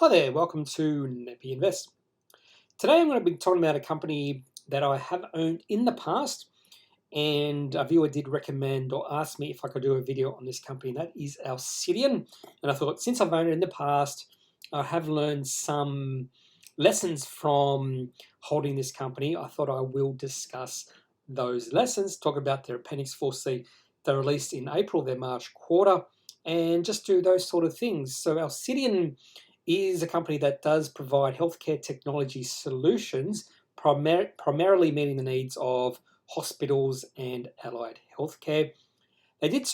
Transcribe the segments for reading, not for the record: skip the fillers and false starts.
Hi there, welcome to Nappy Invest. Today I'm going to be talking about a company that I have owned in the past, and a viewer did recommend or ask me if I could do a video on this company. That is Alcidion. And I thought, since I've owned it in the past, I have learned some lessons from holding this company. I thought I will discuss those lessons, talk about their Appendix 4C they released in April, their March quarter, and just do those sort of things. So Alcidion is a company that does provide healthcare technology solutions, primarily meeting the needs of hospitals and allied healthcare. They did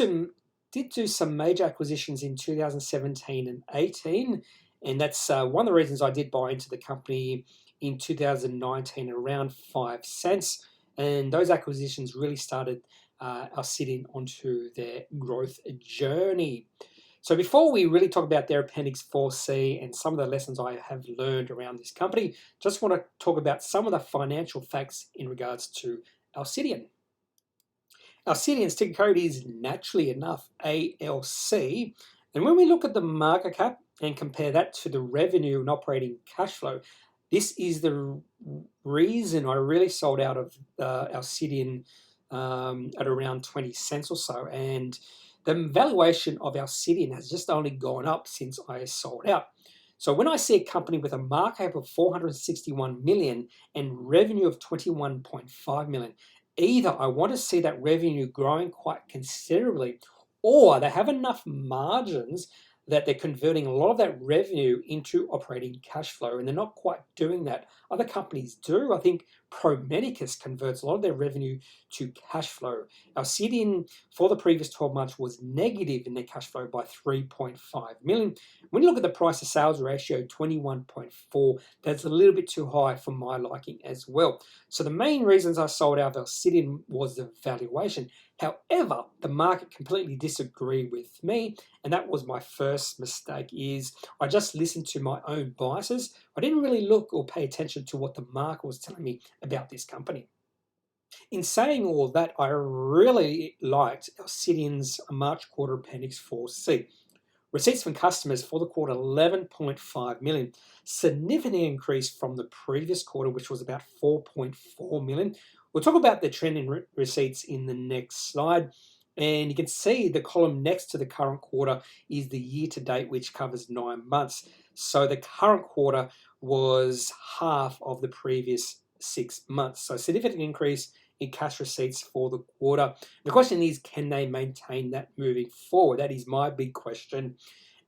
do some major acquisitions in 2017 and 18, and that's one of the reasons I did buy into the company in 2019 around 5 cents. And those acquisitions really started us sitting onto their growth journey. So before we really talk about their Appendix 4C and some of the lessons I have learned around this company, just want to talk about some of the financial facts in regards to Alcidion. Alcidion's ticker code is naturally enough ALC. And when we look at the market cap and compare that to the revenue and operating cash flow, this is the reason I really sold out of Alcidion at around 20 cents or so. And the valuation of Alcidion has just only gone up since I sold out. So when I see a company with a market cap of 461 million and revenue of 21.5 million, either I want to see that revenue growing quite considerably, or they have enough margins that they're converting a lot of that revenue into operating cash flow, and they're not quite doing that. Other companies do. I think Pro Medicus converts a lot of their revenue to cash flow. Alcidion, for the previous 12 months, was negative in their cash flow by 3.5 million. When you look at the price to sales ratio, 21.4, that's a little bit too high for my liking as well. So the main reasons I sold out of Alcidion was the valuation. However, the market completely disagreed with me, and that was my first mistake. Is I just listened to my own biases. I didn't really look or pay attention to what the market was telling me about this company. In saying all that, I really liked Alcidion's March quarter Appendix 4C. Receipts from customers for the quarter, 11.5 million. Significant increase from the previous quarter, which was about 4.4 million. We'll talk about the trend in receipts in the next slide. And you can see the column next to the current quarter is the year to date, which covers 9 months. So the current quarter was half of the previous 6 months. So significant increase in cash receipts for the quarter. The question is, can they maintain that moving forward? That is my big question.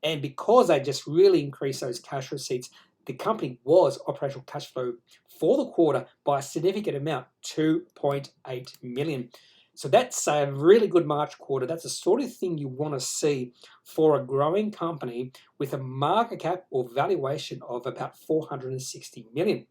And because they just really increased those cash receipts, the company was operational cash flow for the quarter by a significant amount, 2.8 million. So that's a really good March quarter. That's the sort of thing you want to see for a growing company with a market cap or valuation of about 460 million.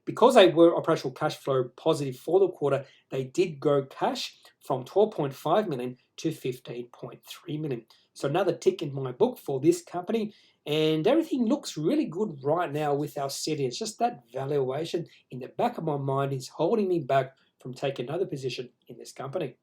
Because they were operational cash flow positive for the quarter, they did grow cash from 12.5 million to 15.3 million. So another tick in my book for this company, and everything looks really good right now with Alcidion. It's just that valuation in the back of my mind is holding me back from taking another position in this company.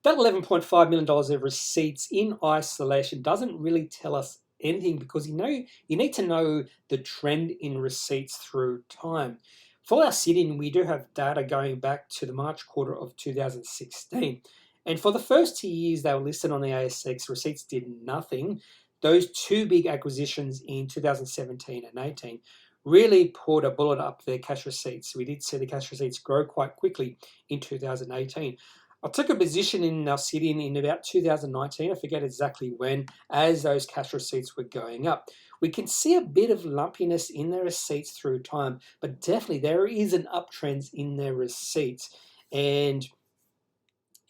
That $11.5 million of receipts in isolation doesn't really tell us anything, because you need to know the trend in receipts through time. For Alcidion, we do have data going back to the March quarter of 2016. And for the first 2 years they were listed on the ASX, receipts did nothing. Those two big acquisitions in 2017 and 18 really put a bullet up their cash receipts. We did see the cash receipts grow quite quickly in 2018. I took a position in Alcidion in about 2019, I forget exactly when, as those cash receipts were going up. We can see a bit of lumpiness in their receipts through time, but definitely there is an uptrend in their receipts. And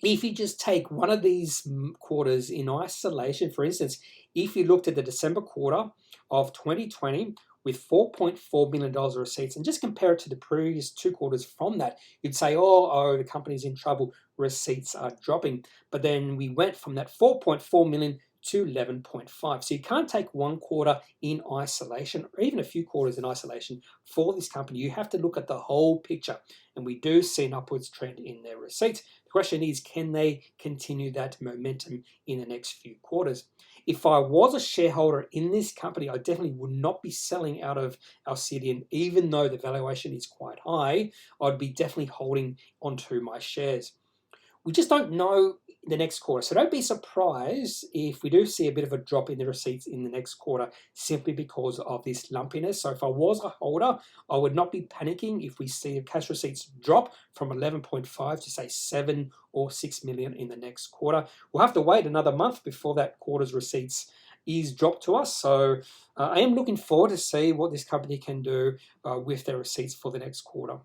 if you just take one of these quarters in isolation, for instance, if you looked at the December quarter of 2020 with $4.4 million of receipts and just compare it to the previous 2 quarters from that, you'd say, the company's in trouble, receipts are dropping. But then we went from that 4.4 million to 11.5. So you can't take one quarter in isolation or even a few quarters in isolation for this company. You have to look at the whole picture. And we do see an upwards trend in their receipts. The question is, can they continue that momentum in the next few quarters? If I was a shareholder in this company, I definitely would not be selling out of Alcidion, even though the valuation is quite high. I'd be definitely holding onto my shares. We just don't know the next quarter. So don't be surprised if we do see a bit of a drop in the receipts in the next quarter simply because of this lumpiness. So if I was a holder, I would not be panicking if we see cash receipts drop from 11.5 to say 7 or 6 million in the next quarter. We'll have to wait another month before that quarter's receipts is dropped to us. So I am looking forward to see what this company can do with their receipts for the next quarter.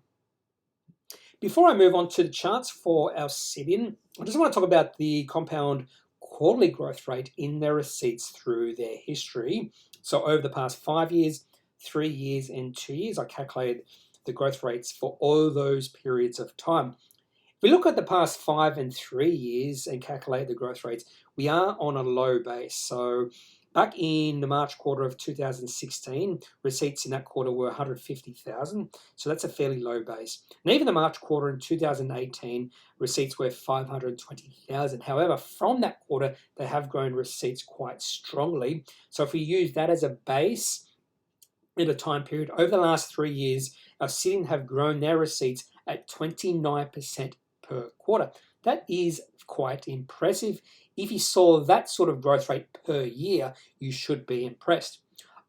Before I move on to the charts for Alcidion, I just want to talk about the compound quarterly growth rate in their receipts through their history. So over the past 5 years, 3 years, and 2 years, I calculated the growth rates for all those periods of time. If we look at the past 5 and 3 years and calculate the growth rates, we are on a low base. So back in the March quarter of 2016, receipts in that quarter were 150,000, so that's a fairly low base. And even the March quarter in 2018, receipts were 520,000. However, from that quarter, they have grown receipts quite strongly. So if we use that as a base in a time period, over the last 3 years, Alcidion have grown their receipts at 29% per quarter. That is quite impressive. If you saw that sort of growth rate per year, you should be impressed.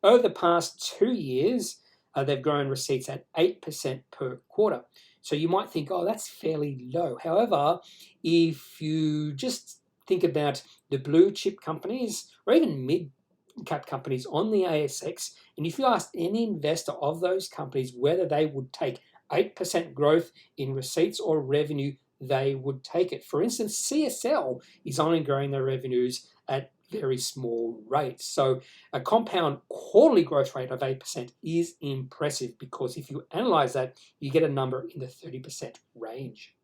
Over the past 2 years, they've grown receipts at 8% per quarter. So you might think, oh, that's fairly low. However, if you just think about the blue chip companies or even mid-cap companies on the ASX, and if you ask any investor of those companies whether they would take 8% growth in receipts or revenue, they would take it. For instance, CSL is only growing their revenues at very small rates. So a compound quarterly growth rate of 8% is impressive because if you analyze that, you get a number in the 30% range.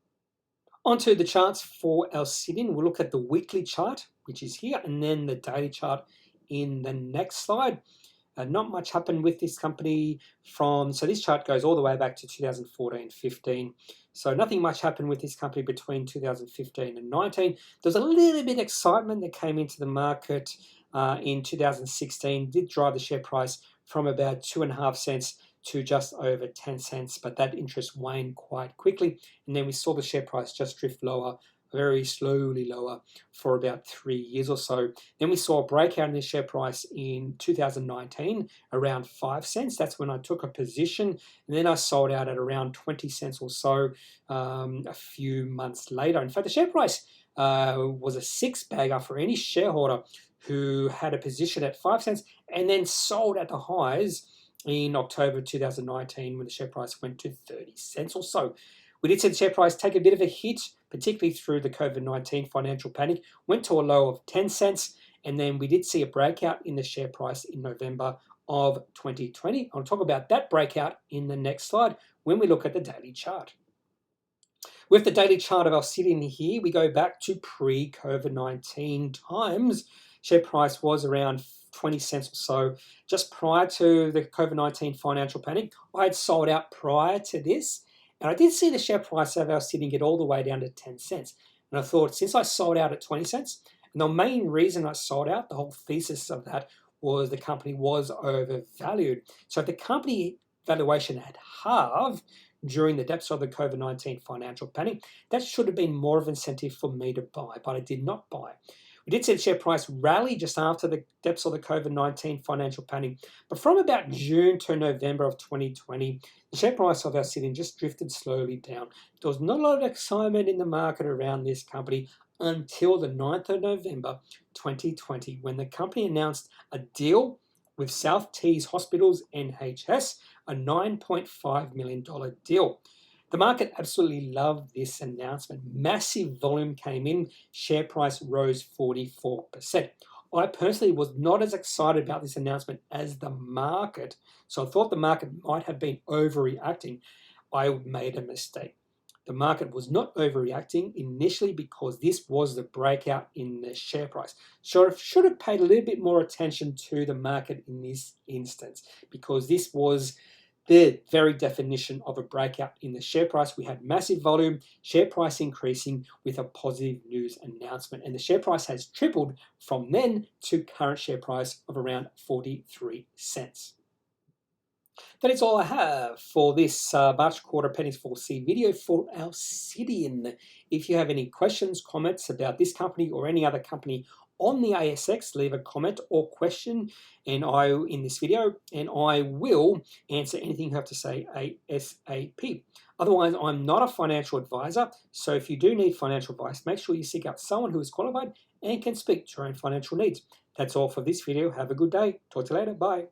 Onto the charts for Alcidion, we'll look at the weekly chart, which is here, and then the daily chart in the next slide. Not much happened with this company so this chart goes all the way back to 2014-15. So nothing much happened with this company between 2015 and 19. There's a little bit of excitement that came into the market in 2016, did drive the share price from about 2.5 cents to just over 10 cents, but that interest waned quite quickly. And then we saw the share price just drift lower, very slowly lower for about 3 years or so. Then we saw a breakout in the share price in 2019, around 5 cents. That's when I took a position, and then I sold out at around 20 cents or so a few months later. In fact, the share price was a six-bagger for any shareholder who had a position at 5 cents and then sold at the highs in October 2019 when the share price went to 30 cents or so. We did see the share price take a bit of a hit, particularly through the COVID-19 financial panic, went to a low of 10 cents, and then we did see a breakout in the share price in November of 2020. I'll talk about that breakout in the next slide when we look at the daily chart. With the daily chart of Alcidion here, we go back to pre-COVID-19 times. Share price was around 20 cents or so just prior to the COVID-19 financial panic. I had sold out prior to this, and I did see the share price of Alcidion get all the way down to 10 cents. And I thought, since I sold out at 20 cents, and the main reason I sold out, the whole thesis of that was the company was overvalued. So if the company valuation had halved during the depths of the COVID-19 financial panic, that should have been more of an incentive for me to buy, but I did not buy. We did see the share price rally just after the depths of the COVID-19 financial panic, but from about June to November of 2020, the share price of Alcidion just drifted slowly down. There was not a lot of excitement in the market around this company until the 9th of November 2020, when the company announced a deal with South Tees Hospitals NHS, a $9.5 million deal. The market absolutely loved this announcement. Massive volume came in, share price rose 44%. I personally was not as excited about this announcement as the market, so I thought the market might have been overreacting. I made a mistake. The market was not overreacting initially because this was the breakout in the share price. So I should have paid a little bit more attention to the market in this instance because this was the very definition of a breakout in the share price. We had massive volume, share price increasing with a positive news announcement. And the share price has tripled from then to current share price of around 43 cents. That is all I have for this March quarter pennies 4C video for Alcidion. If you have any questions, comments about this company or any other company on the ASX, leave a comment or question in this video, and I will answer anything you have to say ASAP. Otherwise, I'm not a financial advisor, so if you do need financial advice, make sure you seek out someone who is qualified and can speak to your own financial needs. That's all for this video. Have a good day. Talk to you later. Bye.